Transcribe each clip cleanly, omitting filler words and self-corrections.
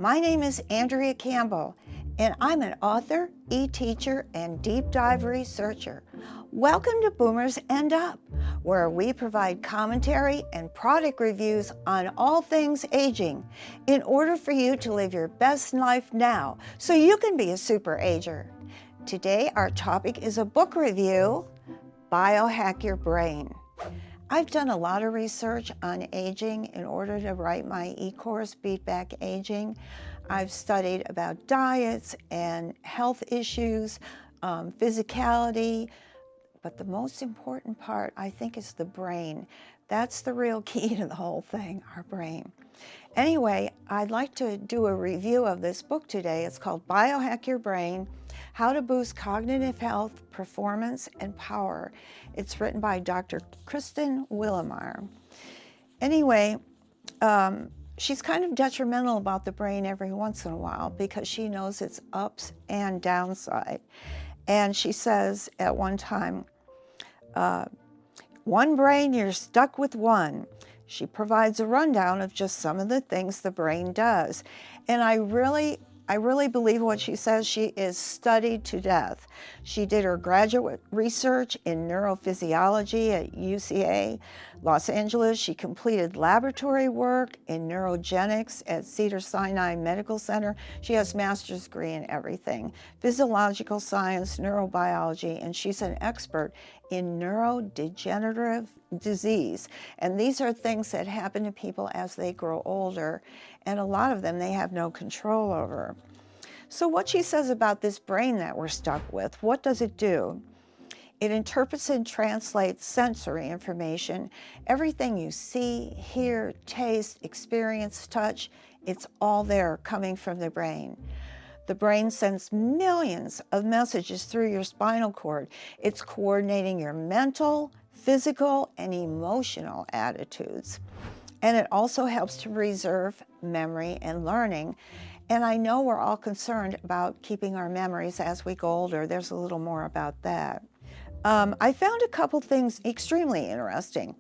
My name is Andrea Campbell, and I'm an author, e-teacher, and deep dive researcher. Welcome to Boomers End Up, where we provide commentary and product reviews on all things aging in order for you to live your best life now so you can be a super ager. Today, our topic is a book review, Biohack Your Brain. I've done a lot of research on aging in order to write my e-course, Beat Back Aging. I've studied about diets and health issues, physicality, but the most important part, I think, is the brain. That's the real key to the whole thing, our brain. Anyway, I'd like to do a review of this book today. It's called Biohack Your Brain, How to Boost Cognitive Health, Performance, and Power. It's written by Dr. Kristen Willamar. Anyway, she's kind of detrimental about the brain every once in a while because she knows its ups and downside. And she says at one time, one brain, you're stuck with one. She provides a rundown of just some of the things the brain does. And I really believe what she says. She is studied to death. She did her graduate research in neurophysiology at UCA, Los Angeles. She completed laboratory work in neurogenics at Cedars-Sinai Medical Center. She has a master's degree in everything, physiological science, neurobiology, and she's an expert in neurodegenerative disease. And these are things that happen to people as they grow older, and a lot of them they have no control over. So what she says about this brain that we're stuck with, what does it do? It interprets and translates sensory information. Everything you see, hear, taste, experience, touch, it's all there coming from the brain. The brain sends millions of messages through your spinal cord. It's coordinating your mental, physical, and emotional attitudes. And it also helps to preserve memory and learning. And I know we're all concerned about keeping our memories as we go older. There's a little more about that. I found a couple things extremely interesting.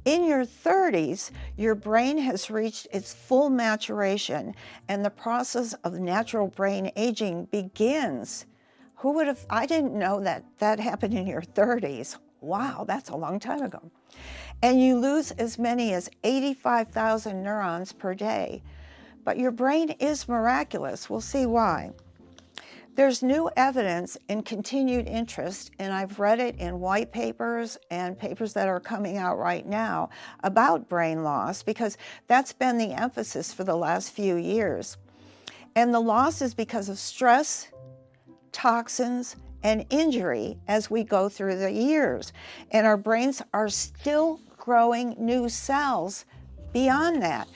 In your 30s, your brain has reached its full maturation, and the process of natural brain aging begins. Who would have, I didn't know that happened in your 30s. Wow, that's a long time ago. And you lose as many as 85,000 neurons per day. But your brain is miraculous. We'll see why. There's new evidence and continued interest, and I've read it in white papers and papers that are coming out right now about brain loss, because that's been the emphasis for the last few years. And the loss is because of stress, toxins, and injury as we go through the years. And our brains are still growing new cells beyond that.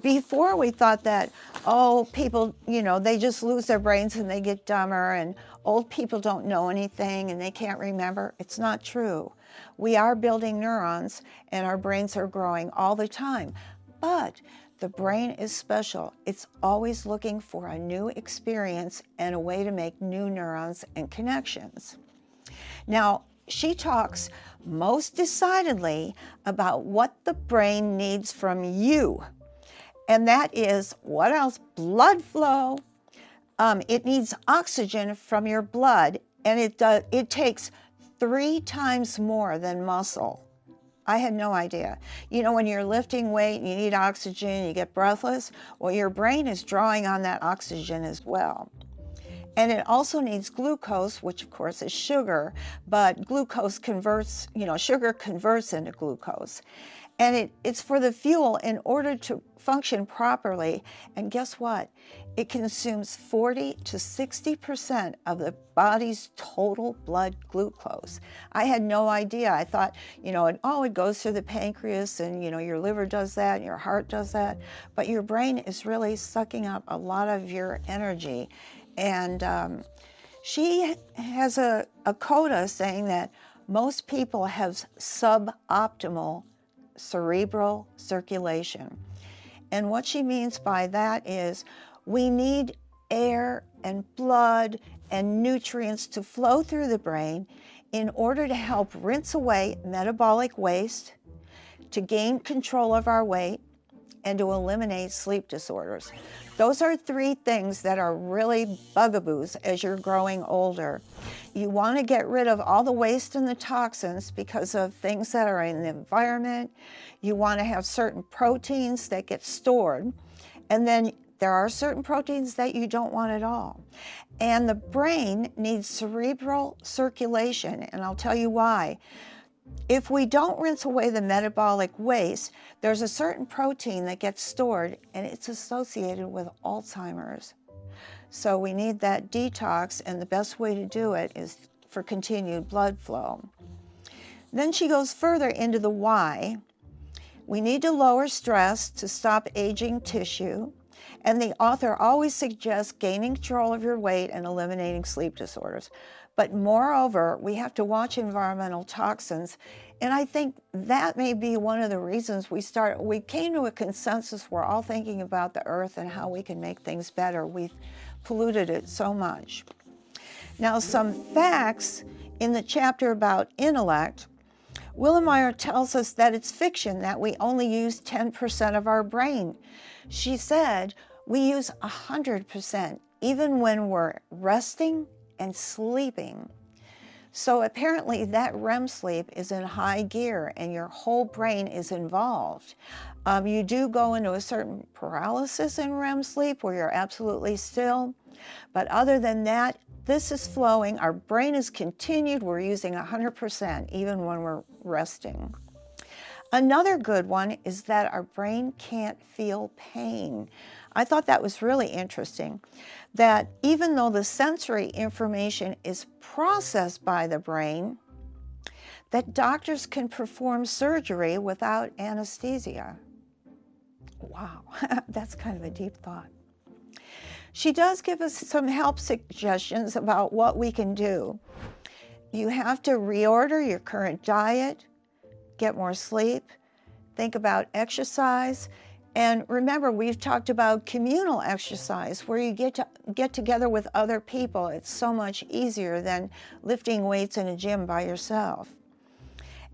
Before we thought that, oh, people, they just lose their brains and they get dumber, and old people don't know anything and they can't remember. It's not true. We are building neurons and our brains are growing all the time. But the brain is special. It's always looking for a new experience and a way to make new neurons and connections. Now, she talks most decidedly about what the brain needs from you. And that is, what else? Blood flow. It needs oxygen from your blood, and it takes 3 times more than muscle. I had no idea. When you're lifting weight and you need oxygen, you get breathless. Well, your brain is drawing on that oxygen as well. And it also needs glucose, which of course is sugar, but glucose converts, sugar converts into glucose. And it's for the fuel in order to function properly. And guess what? It consumes 40 to 60% of the body's total blood glucose. I had no idea. I thought, it goes through the pancreas and, your liver does that and your heart does that. But your brain is really sucking up a lot of your energy. And she has a coda saying that most people have suboptimal cerebral circulation. And what she means by that is we need air and blood and nutrients to flow through the brain in order to help rinse away metabolic waste, to gain control of our weight, and to eliminate sleep disorders. Those are 3 things that are really bugaboos as you're growing older. You want to get rid of all the waste and the toxins because of things that are in the environment. You want to have certain proteins that get stored, and then there are certain proteins that you don't want at all. And the brain needs cerebral circulation, and I'll tell you why. If we don't rinse away the metabolic waste, there's a certain protein that gets stored, and it's associated with Alzheimer's. So we need that detox, and the best way to do it is for continued blood flow. Then she goes further into the why. We need to lower stress to stop aging tissue. And the author always suggests gaining control of your weight and eliminating sleep disorders. But moreover, we have to watch environmental toxins. And I think that may be one of the reasons we came to a consensus. We're all thinking about the earth and how we can make things better. We've polluted it so much. Now, some facts in the chapter about intellect. Willemeyer tells us that it's fiction that we only use 10% of our brain. She said we use 100%, even when we're resting and sleeping. So apparently that REM sleep is in high gear and your whole brain is involved. You do go into a certain paralysis in REM sleep where you're absolutely still. But other than that, this is flowing. Our brain is continued. We're using 100% even when we're resting. Another good one is that our brain can't feel pain. I thought that was really interesting, that even though the sensory information is processed by the brain, that doctors can perform surgery without anesthesia. Wow, that's kind of a deep thought. She does give us some help suggestions about what we can do. You have to reorder your current diet, get more sleep, think about exercise, and remember, we've talked about communal exercise where you get together with other people. It's so much easier than lifting weights in a gym by yourself.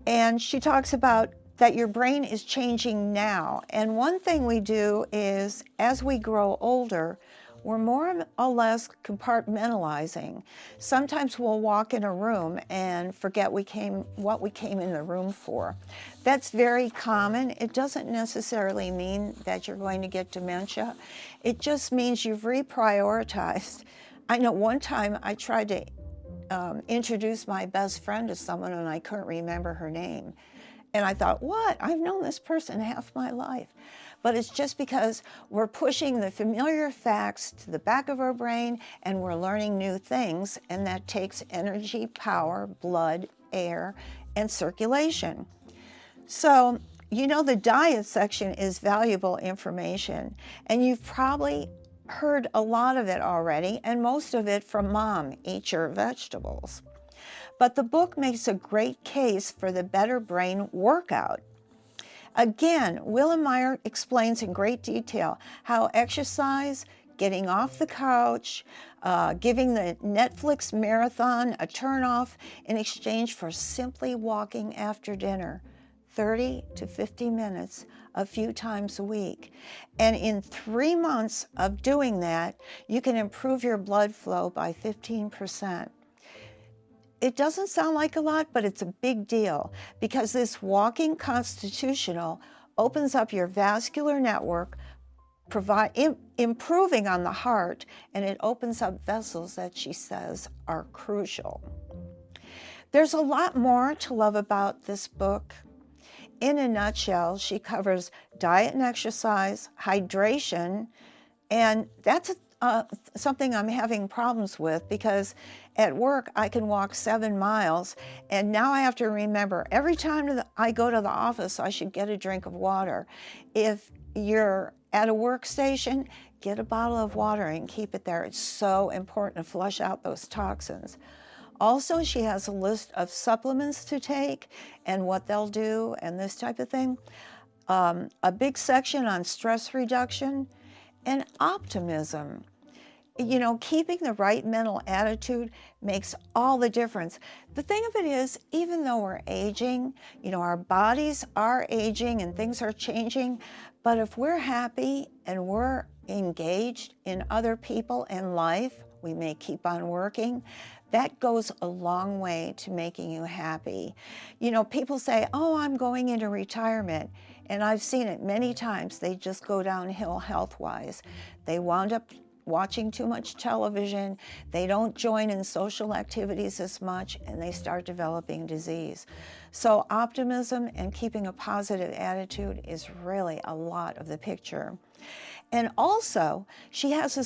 And she talks about that your brain is changing now. And one thing we do is, as we grow older, we're more or less compartmentalizing. Sometimes we'll walk in a room and forget what we came in the room for. That's very common. It doesn't necessarily mean that you're going to get dementia. It just means you've reprioritized. I know one time I tried to introduce my best friend to someone and I couldn't remember her name. And I thought, what? I've known this person half my life. But it's just because we're pushing the familiar facts to the back of our brain and we're learning new things, and that takes energy, power, blood, air, and circulation. So, you know, the diet section is valuable information, and you've probably heard a lot of it already, and most of it from Mom, Eat Your Vegetables. But the book makes a great case for the Better Brain workout. Again, Willemeyer explains in great detail how exercise, getting off the couch, giving the Netflix marathon a turnoff in exchange for simply walking after dinner, 30 to 50 minutes a few times a week. And in 3 months of doing that, you can improve your blood flow by 15%. It doesn't sound like a lot, but it's a big deal because this walking constitutional opens up your vascular network, improving on the heart, and it opens up vessels that she says are crucial. There's a lot more to love about this book. In a nutshell, she covers diet and exercise, hydration, and that's something I'm having problems with because at work I can walk 7 miles, and now I have to remember every time I go to the office I should get a drink of water. If you're at a workstation, get a bottle of water and keep it there. It's so important to flush out those toxins. Also, she has a list of supplements to take and what they'll do and this type of thing. A big section on stress reduction and optimism. you know, keeping the right mental attitude makes all the difference. The thing of it is, even though we're aging, you know, our bodies are aging and things are changing, but if we're happy and we're engaged in other people and life, we may keep on working. That goes a long way to making you happy. You know, people say, oh, I'm going into retirement. And I've seen it many times. They just go downhill health-wise. They wound up watching too much television, they don't join in social activities as much, and they start developing disease. So optimism and keeping a positive attitude is really a lot of the picture. And also, she has a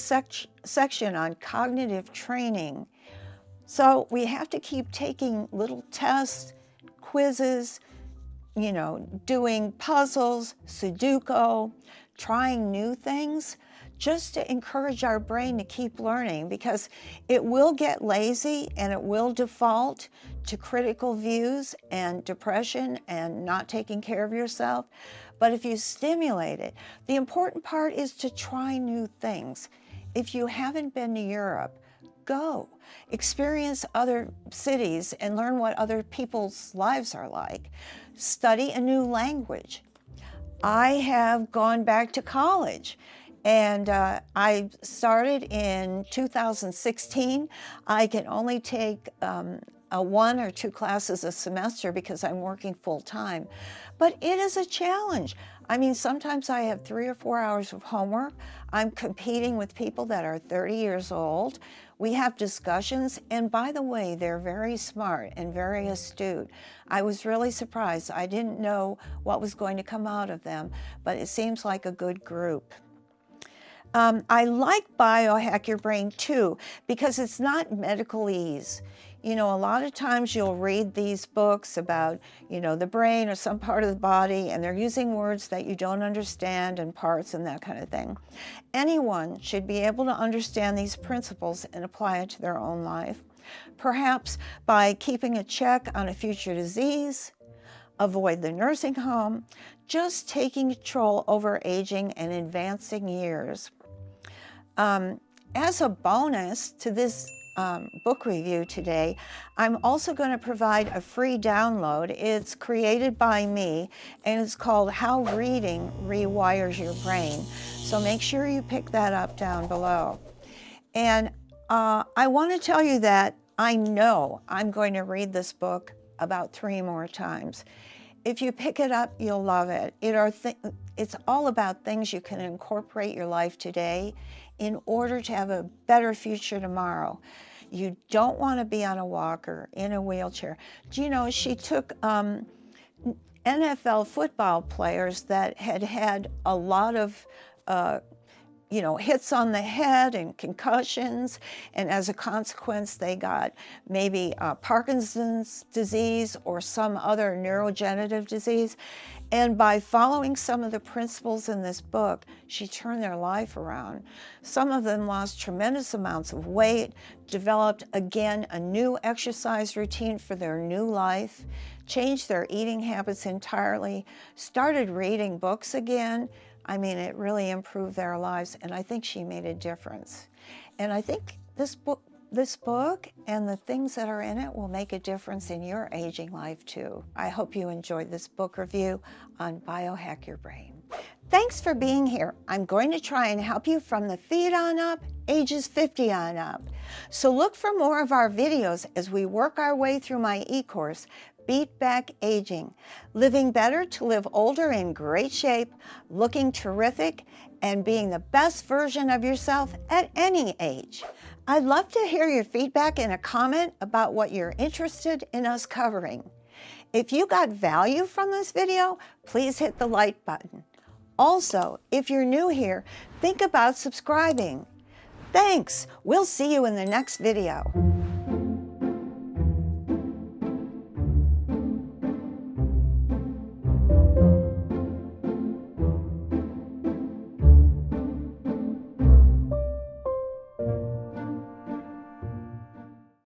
section on cognitive training. So we have to keep taking little tests, quizzes, you know, doing puzzles, Sudoku, trying new things, just to encourage our brain to keep learning, because it will get lazy and it will default to critical views and depression and not taking care of yourself. But if you stimulate it, the important part is to try new things. If you haven't been to Europe, go. Experience other cities and learn what other people's lives are like. Study a new language. I have gone back to college. And I started in 2016. I can only take 1 or 2 classes a semester because I'm working full time. But it is a challenge. I mean, sometimes I have 3 or 4 hours of homework. I'm competing with people that are 30 years old. We have discussions, and by the way, they're very smart and very astute. I was really surprised. I didn't know what was going to come out of them, but it seems like a good group. I like Biohack Your Brain too, because it's not medicalese. You know, a lot of times you'll read these books about, you know, the brain or some part of the body, and they're using words that you don't understand and parts and that kind of thing. Anyone should be able to understand these principles and apply it to their own life. Perhaps by keeping a check on a future disease, avoid the nursing home, just taking control over aging and advancing years. As a bonus to this book review today, I'm also going to provide a free download. It's created by me, and it's called How Reading Rewires Your Brain. So make sure you pick that up down below. And I want to tell you that I know I'm going to read this book about 3 more times. If you pick it up, you'll love it. It's all about things you can incorporate in your life today in order to have a better future tomorrow. You don't want to be on a walker, in a wheelchair. Do you know, she took NFL football players that had a lot of you know, hits on the head and concussions, and as a consequence they got maybe Parkinson's disease or some other neurodegenerative disease. And by following some of the principles in this book, she turned their life around. Some of them lost tremendous amounts of weight, developed again a new exercise routine for their new life, changed their eating habits entirely, started reading books again. I mean, it really improved their lives, and I think she made a difference. And I think this book and the things that are in it will make a difference in your aging life too. I hope you enjoyed this book review on Biohack Your Brain. Thanks for being here. I'm going to try and help you from the feet on up, ages 50 on up. So look for more of our videos as we work our way through my e-course, Beat Back Aging, living better to live older in great shape, looking terrific, and being the best version of yourself at any age. I'd love to hear your feedback in a comment about what you're interested in us covering. If you got value from this video, please hit the like button. Also, if you're new here, think about subscribing. Thanks. We'll see you in the next video.